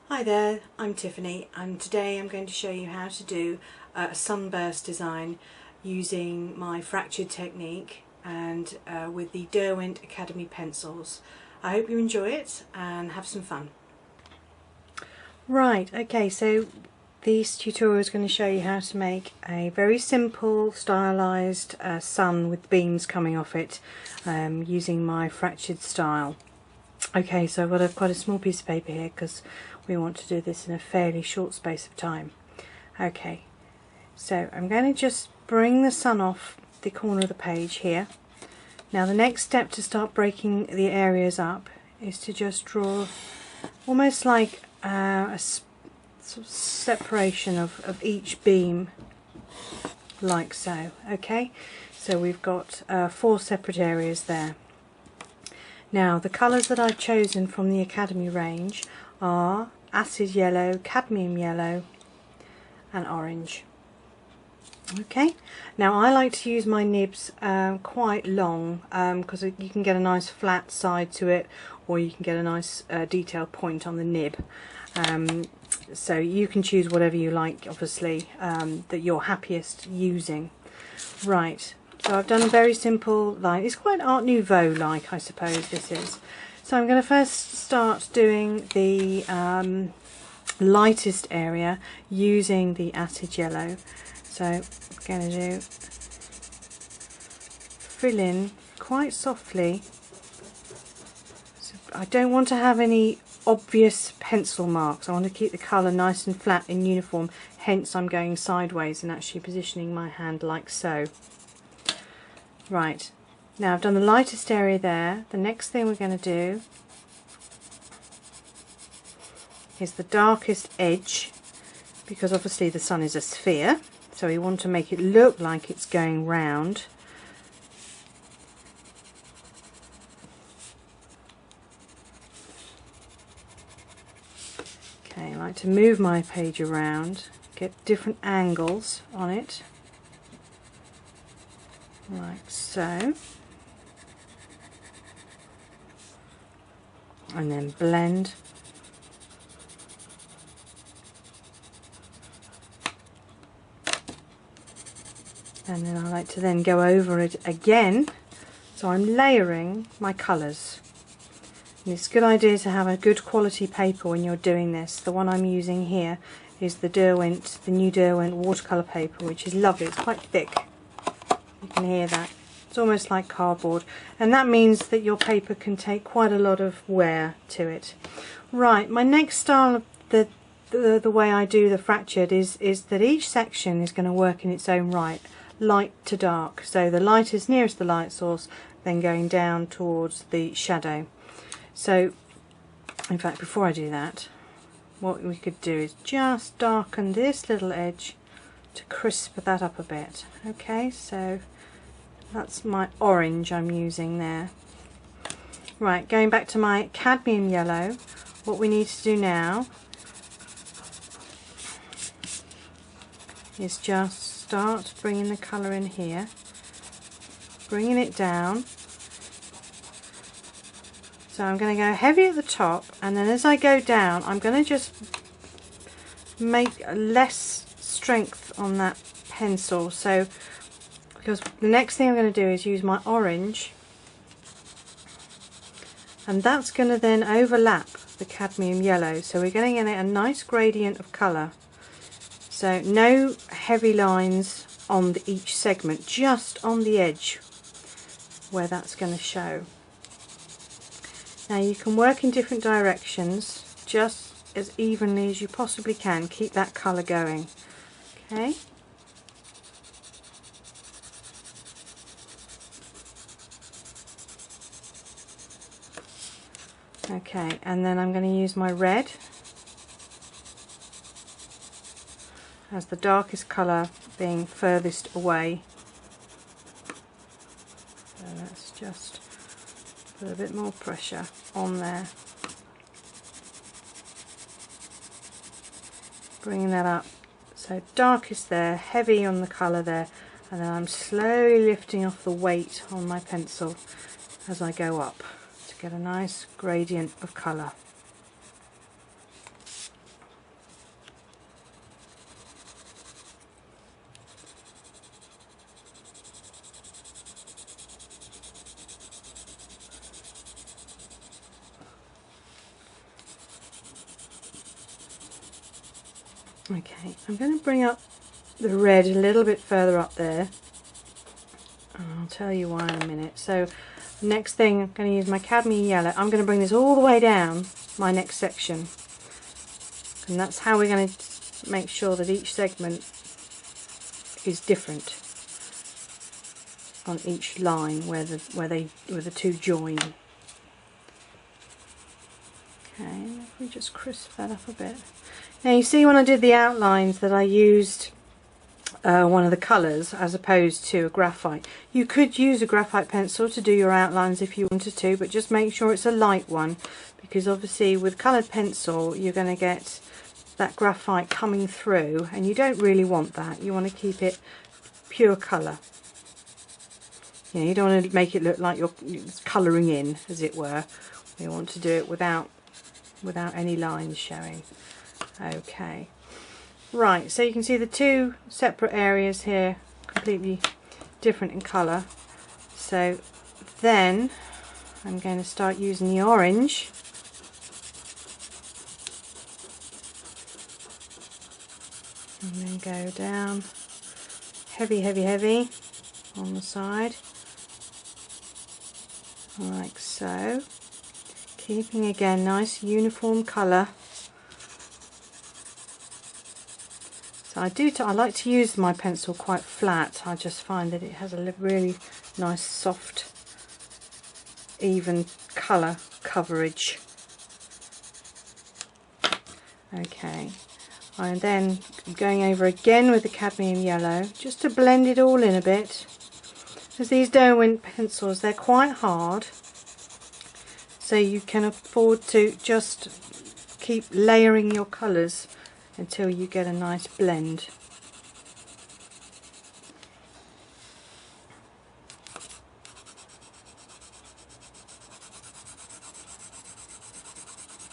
Hi there, I'm Tiffany and today I'm going to show you how to do a sunburst design using my fractured technique and with the Derwent Academy pencils. I hope you enjoy it and have some fun. Right, okay, so this tutorial is going to show you how to make a very simple stylized sun with beams coming off it using my fractured style. Okay, so I've got quite a small piece of paper here because we want to do this in a fairly short space of time. Okay, so I'm going to just bring the sun off the corner of the page here. Now the next step to start breaking the areas up is to just draw almost like a sort of separation of each beam, like so. Okay, so we've got 4 separate areas there. Now the colours that I've chosen from the Academy range are acid yellow, cadmium yellow and orange. Okay, now I like to use my nibs quite long because you can get a nice flat side to it, or you can get a nice detailed point on the nib. So you can choose whatever you like, obviously, that you're happiest using. Right. So I've done a very simple line. It's quite Art Nouveau like, I suppose this is. So I'm going to first start doing the lightest area using the acid yellow. So I'm going to do fill in quite softly. So I don't want to have any obvious pencil marks. I want to keep the colour nice and flat and uniform, hence I'm going sideways and actually positioning my hand like so. Right, now I've done the lightest area there. The next thing we're going to do is the darkest edge, because obviously the sun is a sphere, so we want to make it look like it's going round. Okay, I like to move my page around, get different angles on it. Like so, and then blend, and then I like to then go over it again, so I'm layering my colours. And it's a good idea to have a good quality paper when you're doing this. The one I'm using here is the new Derwent watercolour paper, which is lovely. It's quite thick. You can hear that. It's almost like cardboard, and that means that your paper can take quite a lot of wear to it. Right, my next style, the way I do the fractured is that each section is going to work in its own right, light to dark. So the light is nearest the light source, then going down towards the shadow. So in fact, before I do that, what we could do is just darken this little edge to crisp that up a bit. Okay, so that's my orange I'm using there. Right, going back to my cadmium yellow, what we need to do now is just start bringing the colour in here, bringing it down. So I'm going to go heavy at the top, and then as I go down I'm going to just make less strength on that pencil. So because the next thing I'm going to do is use my orange, and that's going to then overlap the cadmium yellow, so we're going to get a nice gradient of colour. So no heavy lines on each segment, just on the edge where that's going to show. Now you can work in different directions just as evenly as you possibly can. Keep that colour going. Okay. Okay, and then I'm going to use my red as the darkest colour, being furthest away. So let's just put a bit more pressure on there. Bringing that up. So darkest there, heavy on the colour there, and then I'm slowly lifting off the weight on my pencil as I go up to get a nice gradient of colour. Okay, I'm going to bring up the red a little bit further up there. I'll tell you why in a minute. So next thing, I'm going to use my cadmium yellow. I'm going to bring this all the way down my next section, and that's how we're going to make sure that each segment is different on each line where the two join. Okay, if we just crisp that up a bit. Now you see when I did the outlines that I used one of the colours as opposed to a graphite. You could use a graphite pencil to do your outlines if you wanted to, but just make sure it's a light one, because obviously with coloured pencil you're going to get that graphite coming through, and you don't really want that. You want to keep it pure colour. You know, you don't want to make it look like you're colouring in, as it were. You want to do it without any lines showing. Okay. Right, so you can see the two separate areas here, completely different in colour. So then I'm going to start using the orange. And then go down heavy, heavy, heavy on the side, like so. Keeping again nice uniform colour. So I like to use my pencil quite flat. I just find that it has a really nice soft even colour coverage. Okay, and then going over again with the cadmium yellow just to blend it all in a bit, because these Derwent pencils, they're quite hard, so you can afford to just keep layering your colours until you get a nice blend.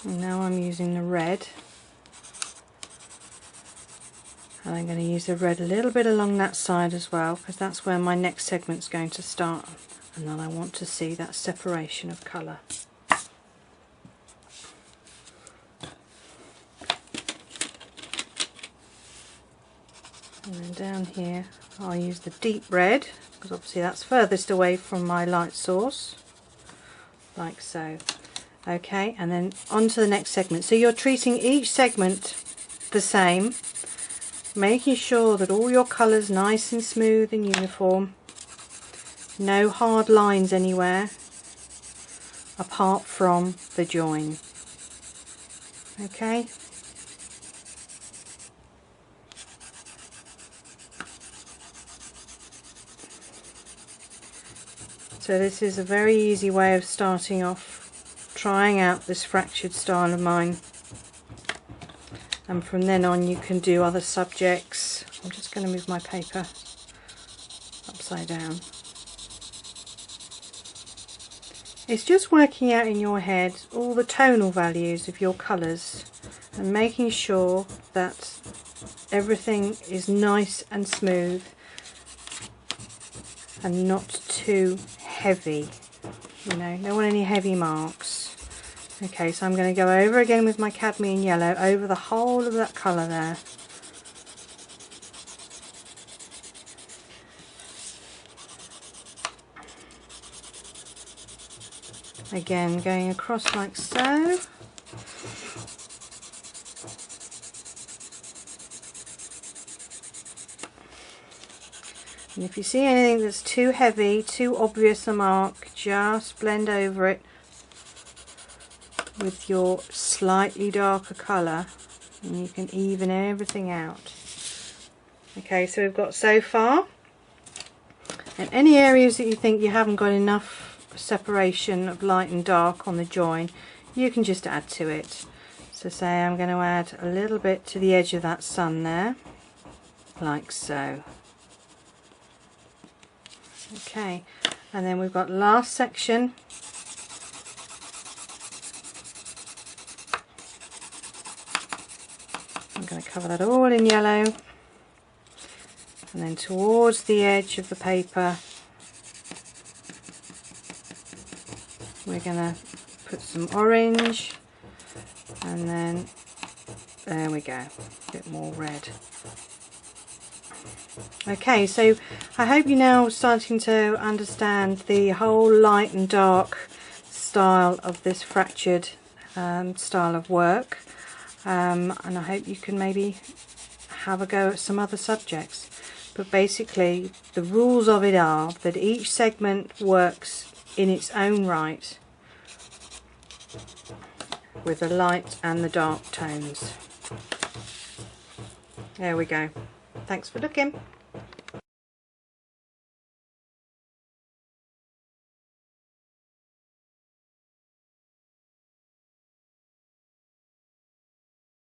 And now I'm using the red, and I'm going to use the red a little bit along that side as well, because that's where my next segment's going to start, and then I want to see that separation of colour. And then down here I'll use the deep red, because obviously that's furthest away from my light source, like so. Okay, and then on to the next segment. So you're treating each segment the same, making sure that all your colours nice and smooth and uniform, no hard lines anywhere apart from the join. Okay. So this is a very easy way of starting off trying out this fractured style of mine, and from then on you can do other subjects. I'm just going to move my paper upside down. It's just working out in your head all the tonal values of your colours and making sure that everything is nice and smooth and not too heavy. You know, don't want any heavy marks. Okay, so I'm going to go over again with my cadmium yellow over the whole of that colour there. Again, going across like so. And if you see anything that's too heavy, too obvious a mark, just blend over it with your slightly darker colour, and you can even everything out. Okay, so we've got so far. And any areas that you think you haven't got enough separation of light and dark on the join, you can just add to it. So say I'm going to add a little bit to the edge of that sun there, like so. Okay, and then we've got last section. I'm going to cover that all in yellow, and then towards the edge of the paper we're going to put some orange, and then There we go, a bit more red. Okay, so I hope you're now starting to understand the whole light and dark style of this fractured style of work, and I hope you can maybe have a go at some other subjects. But basically the rules of it are that each segment works in its own right with the light and the dark tones. There we go. Thanks for looking.